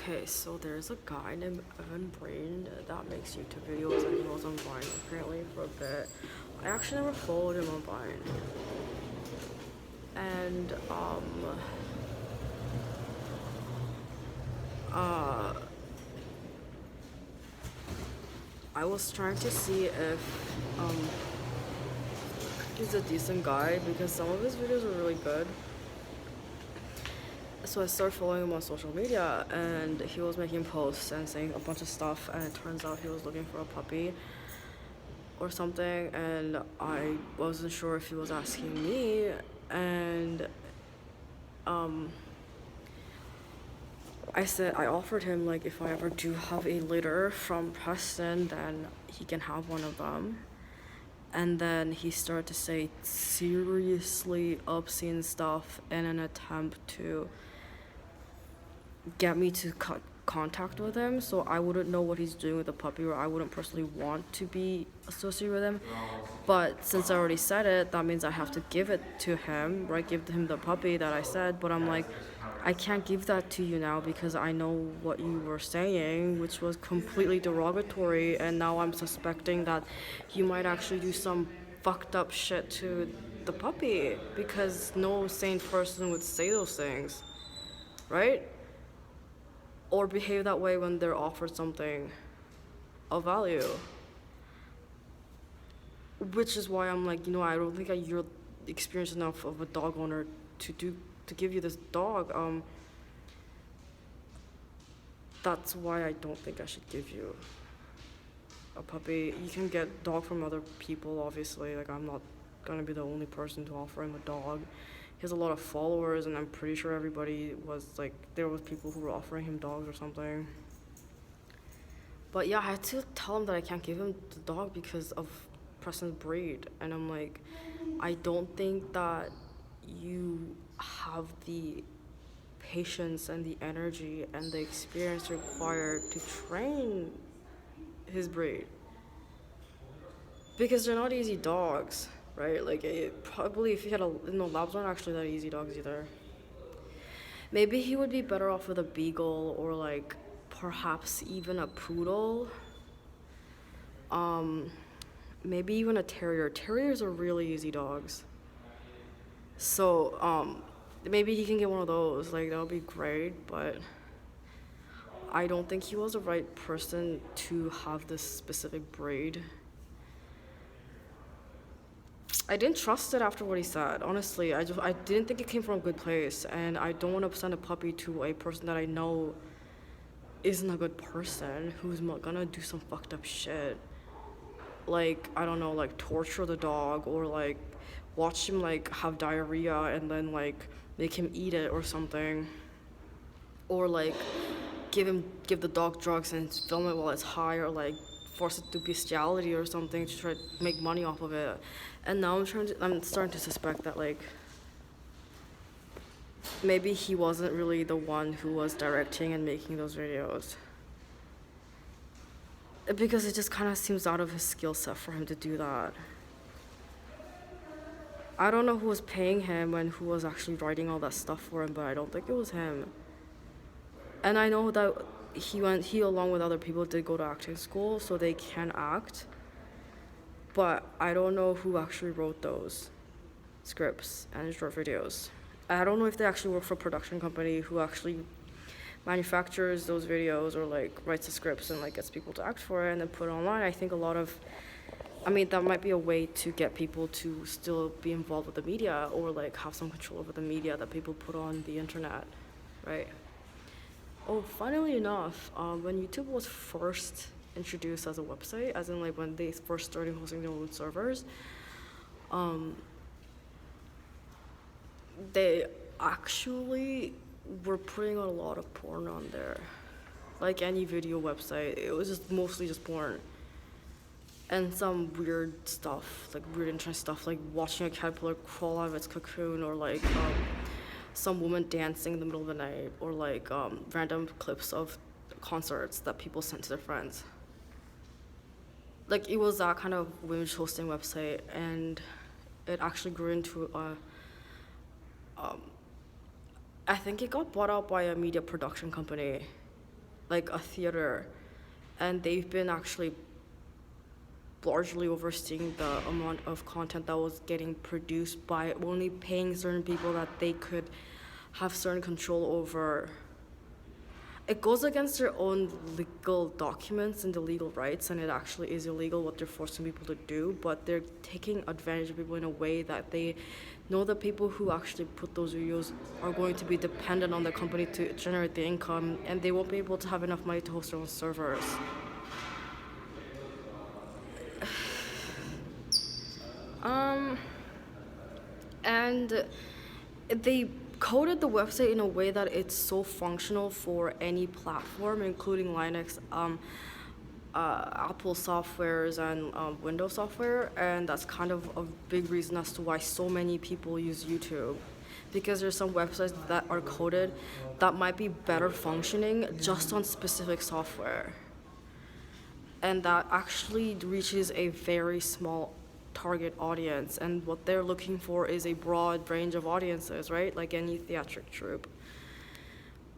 Okay, so there's a guy named Evan Breen that makes YouTube videos, and he was on Vine apparently for a bit. I actually never followed him on Vine. And I was trying to see if he's a decent guy because some of his videos are really good. So I started following him on social media, and he was making posts and saying a bunch of stuff, and it turns out he was looking for a puppy or something, and I wasn't sure if he was asking me, and I offered him, like, if I ever do have a litter from Preston, then he can have one of them. And then he started to say seriously obscene stuff in an attempt to get me to cut contact with him, so I wouldn't know what he's doing with the puppy, or I wouldn't personally want to be associated with him. But since I already said it, that means I have to give it to him, right? Give him the puppy that I said. But I'm like, I can't give that to you now because I know what you were saying, which was completely derogatory, and now I'm suspecting that you might actually do some fucked up shit to the puppy, because no sane person would say those things, right? Or behave that way when they're offered something of value. Which is why I'm like, I don't think you're experienced enough of a dog owner to give you this dog. That's why I don't think I should give you a puppy. You can get dog from other people, obviously. Like, I'm not gonna be the only person to offer him a dog. He has a lot of followers, and I'm pretty sure everybody was like, there was people who were offering him dogs or something. But yeah, I had to tell him that I can't give him the dog because of Preston's breed. And I'm like, I don't think that you have the patience and the energy and the experience required to train his breed. Because they're not easy dogs, right? Like, probably if he had labs aren't actually that easy dogs either. Maybe he would be better off with a beagle, or like perhaps even a poodle. Maybe even a terrier. Terriers are really easy dogs. So maybe he can get one of those. Like, that would be great, but I don't think he was the right person to have this specific breed. I didn't trust it after what he said. Honestly, I didn't think it came from a good place, and I don't want to send a puppy to a person that I know isn't a good person, who's gonna do some fucked up shit. Like, I don't know, like torture the dog, or like watch him like have diarrhea and then like make him eat it or something, or like give the dog drugs and film it while it's high, or like force it to bestiality or something to try to make money off of it. And now I'm starting to suspect that, like, maybe he wasn't really the one who was directing and making those videos, because it just kind of seems out of his skill set for him to do that. I don't know who was paying him and who was actually writing all that stuff for him, but I don't think it was him. And I know that he along with other people did go to acting school, so they can act. But I don't know who actually wrote those scripts and short videos. I don't know if they actually work for a production company who actually manufactures those videos, or like writes the scripts and like gets people to act for it and then put it online. I think that might be a way to get people to still be involved with the media, or like have some control over the media that people put on the internet, right? Oh, funnily enough, when YouTube was first introduced as a website, as in like when they first started hosting their own servers, they actually were putting a lot of porn on there. Like any video website, it was just mostly just porn. And some weird stuff, like weird interesting stuff, like watching a caterpillar crawl out of its cocoon, or like some woman dancing in the middle of the night, or like random clips of concerts that people sent to their friends. Like, it was that kind of image hosting website, and it actually grew into I think it got bought out by a media production company, like a theater, and they've been actually largely overseeing the amount of content that was getting produced by only paying certain people that they could have certain control over. It goes against their own legal documents and the legal rights, and it actually is illegal what they're forcing people to do, but they're taking advantage of people in a way that they know the people who actually put those videos are going to be dependent on the company to generate the income, and they won't be able to have enough money to host their own servers. And they coded the website in a way that it's so functional for any platform, including Linux, Apple softwares, and Windows software, and that's kind of a big reason as to why so many people use YouTube. Because there's some websites that are coded that might be better functioning just on specific software. And that actually reaches a very small target audience, and what they're looking for is a broad range of audiences, right? Like any theatric troupe.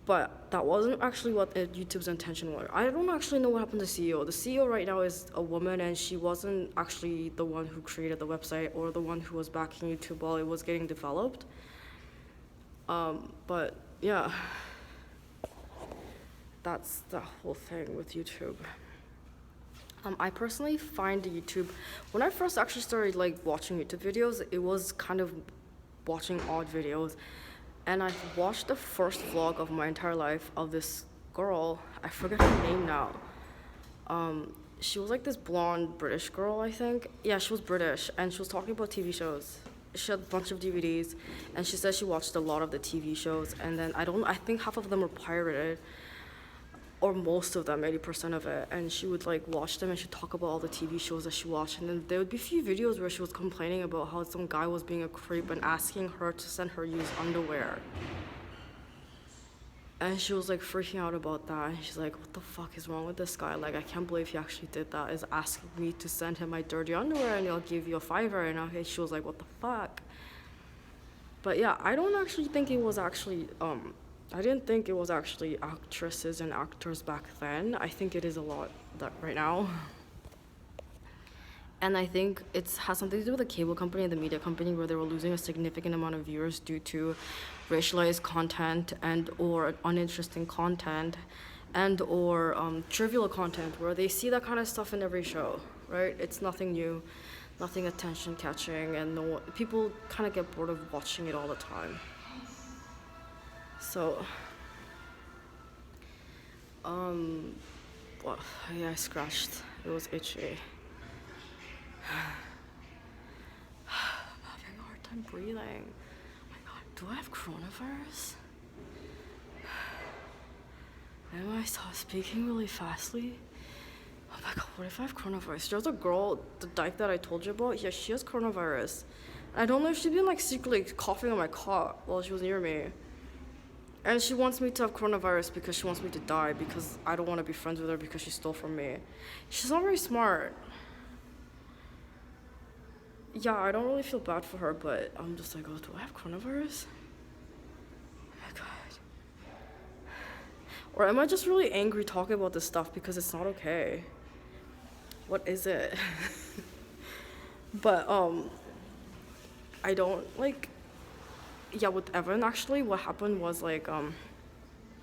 But that wasn't actually what YouTube's intention was. I don't actually know what happened to the CEO. The CEO right now is a woman, and she wasn't actually the one who created the website or the one who was backing YouTube while it was getting developed. But yeah, that's the whole thing with YouTube. I personally find YouTube, when I first actually started like watching YouTube videos, it was kind of watching odd videos. And I watched the first vlog of my entire life of this girl, I forget her name now. She was like this blonde British girl, I think. Yeah, she was British, and she was talking about TV shows. She had a bunch of DVDs, and she said she watched a lot of the TV shows, and then I think half of them were pirated, or most of them, 80% of it, and she would like watch them and she'd talk about all the TV shows that she watched, and then there would be a few videos where she was complaining about how some guy was being a creep and asking her to send her use underwear. And she was like freaking out about that, and she's like, what the fuck is wrong with this guy? Like, I can't believe he actually did that, is asking me to send him my dirty underwear and he'll give you a $5. And she was like, what the fuck? But yeah, I don't actually think it was actually, I didn't think it was actually actresses and actors back then. I think it is a lot that right now. And I think it has something to do with the cable company and the media company, where they were losing a significant amount of viewers due to racialized content and or uninteresting content and or trivial content, where they see that kind of stuff in every show, right? It's nothing new, nothing attention catching, and people kind of get bored of watching it all the time. So, well, yeah, I scratched. It was itchy. I'm having a hard time breathing. Oh my god, do I have coronavirus? Am I speaking really fastly? Oh my god, what if I have coronavirus? There's a girl, the dyke that I told you about, yeah, she has coronavirus. I don't know if she's been like secretly coughing on my cot while she was near me. And she wants me to have coronavirus because she wants me to die, because I don't want to be friends with her because she stole from me. She's not very smart. Yeah, I don't really feel bad for her, but I'm just like, oh, do I have coronavirus? Oh my god. Or am I just really angry talking about this stuff because it's not okay? What is it? But, I don't, like, yeah, with Evan, actually, what happened was, like,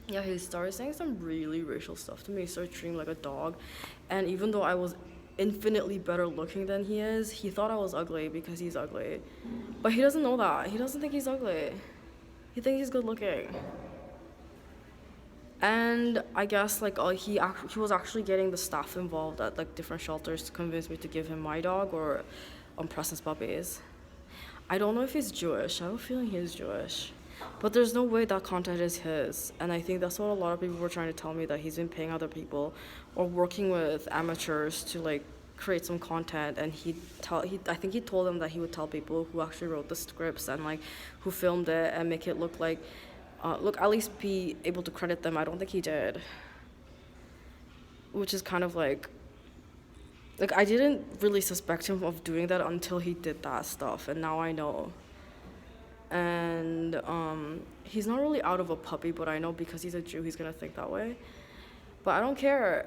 yeah, he started saying some really racial stuff to me. He started treating me like a dog. And even though I was infinitely better looking than he is, he thought I was ugly because he's ugly. But he doesn't know that. He doesn't think he's ugly. He thinks he's good looking. And I guess, like, he was actually getting the staff involved at, like, different shelters to convince me to give him my dog or Preston's puppies. I don't know if he's Jewish. I have a feeling he is Jewish. But there's no way that content is his. And I think that's what a lot of people were trying to tell me, that he's been paying other people or working with amateurs to, like, create some content. And I think he told them that he would tell people who actually wrote the scripts and, like, who filmed it and make it look like, at least be able to credit them. I don't think he did. Which is kind of like, I didn't really suspect him of doing that until he did that stuff, and now I know. And he's not really out of a puppy, but I know because he's a Jew, he's gonna think that way. But I don't care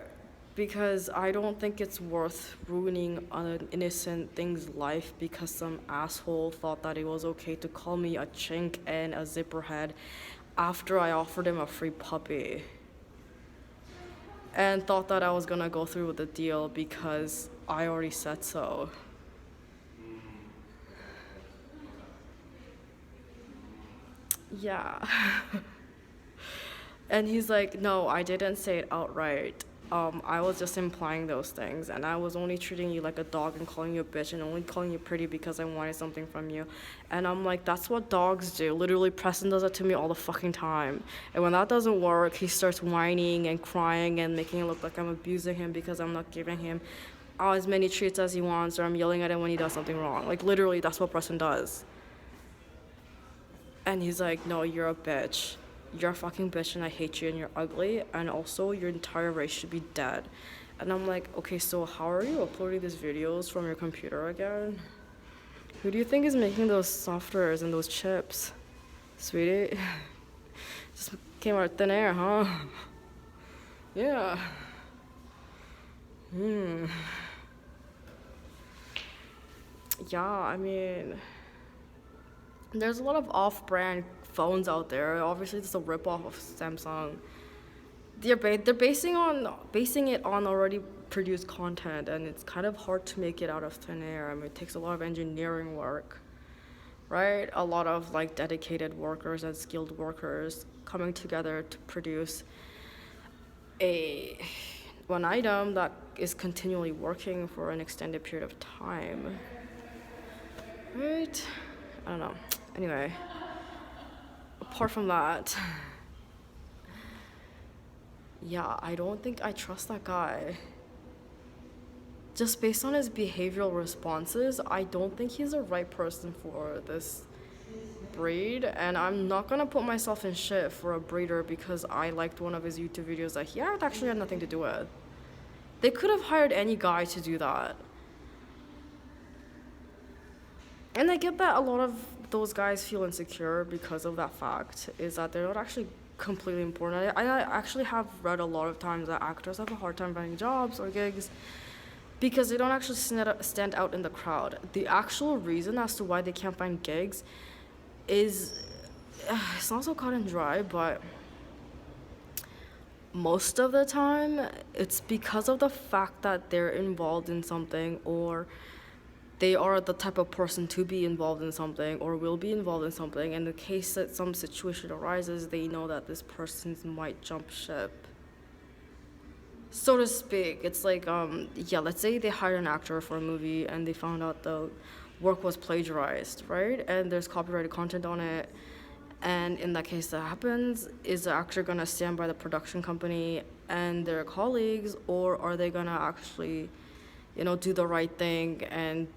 because I don't think it's worth ruining an innocent thing's life because some asshole thought that it was okay to call me a chink and a zipperhead after I offered him a free puppy. And thought that I was gonna go through with the deal because I already said so. Yeah. And he's like, no, I didn't say it outright. I was just implying those things, and I was only treating you like a dog and calling you a bitch and only calling you pretty because I wanted something from you. And I'm like, that's what dogs do. Literally, Preston does it to me all the fucking time. And when that doesn't work, he starts whining and crying and making it look like I'm abusing him because I'm not giving him as many treats as he wants, or I'm yelling at him when he does something wrong. Like, literally, that's what Preston does. And he's like, no, you're a bitch. You're a fucking bitch and I hate you and you're ugly and also your entire race should be dead. And I'm like, okay, so how are you uploading these videos from your computer again? Who do you think is making those softwares and those chips? Sweetie? Just came out of thin air, huh? Yeah. Yeah, I mean, there's a lot of off-brand phones out there. Obviously, it's a ripoff of Samsung. They're basing it on already produced content, and it's kind of hard to make it out of thin air. I mean, it takes a lot of engineering work, right? A lot of like dedicated workers and skilled workers coming together to produce one item that is continually working for an extended period of time, right? I don't know. Anyway, apart from that, yeah, I don't think I trust that guy. Just based on his behavioral responses, I don't think he's the right person for this breed, and I'm not gonna put myself in shit for a breeder because I liked one of his YouTube videos that he actually had nothing to do with. They could have hired any guy to do that. And I get that a lot of those guys feel insecure because of that fact, is that they're not actually completely important. I actually have read a lot of times that actors have a hard time finding jobs or gigs because they don't actually stand out in the crowd. The actual reason as to why they can't find gigs is, it's not so cut and dry, but most of the time it's because of the fact that they're involved in something, or they are the type of person to be involved in something or will be involved in something. In the case that some situation arises, they know that this person might jump ship, so to speak. It's like, let's say they hired an actor for a movie and they found out the work was plagiarized, right? And there's copyrighted content on it. And in that case, that happens, is the actor gonna stand by the production company and their colleagues, or are they gonna actually, do the right thing and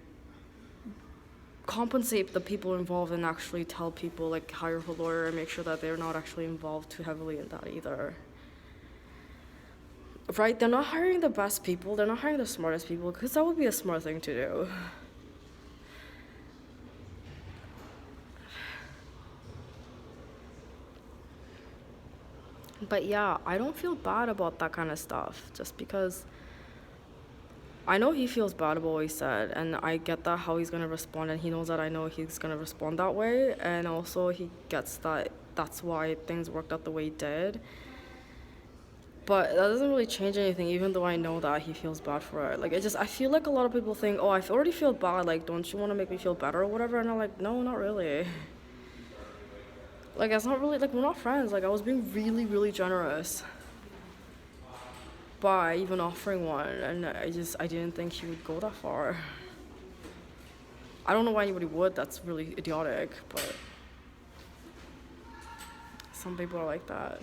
compensate the people involved and actually tell people, like, hire a lawyer and make sure that they're not actually involved too heavily in that either? Right? They're not hiring the best people, they're not hiring the smartest people, because that would be a smart thing to do. But yeah, I don't feel bad about that kind of stuff, just because I know he feels bad about what he said, and I get that how he's gonna respond, and he knows that I know he's gonna respond that way, and also he gets that that's why things worked out the way it did. But that doesn't really change anything, even though I know that he feels bad for it. Like, I feel like a lot of people think, oh, I already feel bad, like, don't you want to make me feel better or whatever? And I'm like, no, not really. Like, it's not really, like, we're not friends. Like, I was being really, really generous by even offering one, and I didn't think he would go that far. I don't know why anybody would, that's really idiotic, but some people are like that.